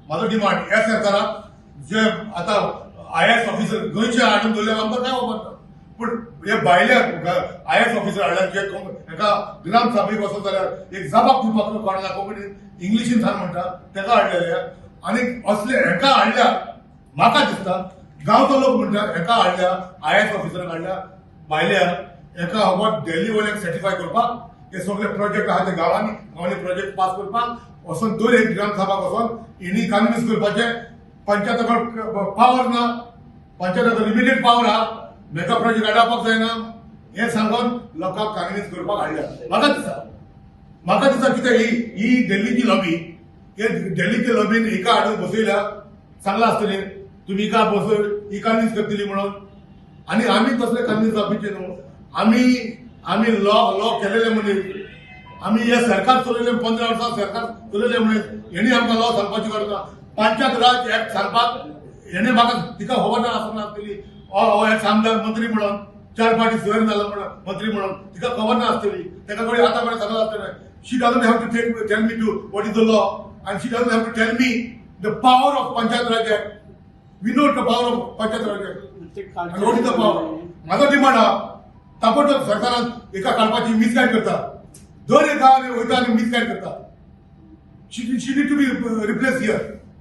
माझो डिमांड ह्या सरकाराक जे आता IAS ऑफिसर गोंयचे हाडून दवरले आमकां काय खबर पण हे भायल्या IAS ऑफिसर हाडल्यार जे एका ग्राम सभेक वचत जाल्यार एक जबाब दिवपाक कोणाला कोंकणीन इंग्लिशीन सांग म्हणटा तेका हाडलेले आनी असले हेका हाडल्या म्हाका दिसता गांवचो लोक म्हणटा हेका हाडल्या IAS ऑफिसराक हाडल्या भायल्या एका खबर दिल्ली वयल्याक सर्टिफाय करपाक हे सगळे प्रोजेक्ट आहा ते गांवांनी प्रोजेक्ट पास करपाक वचून दर एक ग्राम सभाक वचून हेणी कन्विन्स करपाचे पंचायताकडे पावर ना पंचायताकडे लिमिटेड पावर आहा मेगा प्रोजेक्ट हाडपाक जायना हे सांगून लोकांक कन्विन्स करपाक हाडल्या म्हाका दिसता कितें ही दिल्लीची लॉबी हे दिल्लीच्या लॉबीन एका हाडून बसयल्या सांगला आसतलें तुम्ही एका बसय ही कन्विन्स करतली म्हणून आनी आमी तसले कन्विन्स जावपाचे न्हू आमी लॉ केलेले मनीस आमी हे सरकार चलयले 15 वर्सां सरकार चलयले मनीस हेणी आमकां लॉ सांगपाची गरज ना पंचायत राज ऍक्ट सांगपाक हेणे म्हाका तिका खबर आसना आसतली एक आमदार मंत्री म्हणून 4 फावटी सर जालो म्हणून मंत्री म्हणून तिका खबर ना आसतली तेका कडेन आतां पर्यंत सांगला आसतलें she doesn't have to tell me to what is the law and she doesn't have to tell me the power of panchayat raj act we know the power of panchayat raj act and what is the power म्हाजो demand आहा ताबडतोब सरकारान एका काडपाची misguide करता दर एका वयता आनी मिसगायड करता she need to be replace here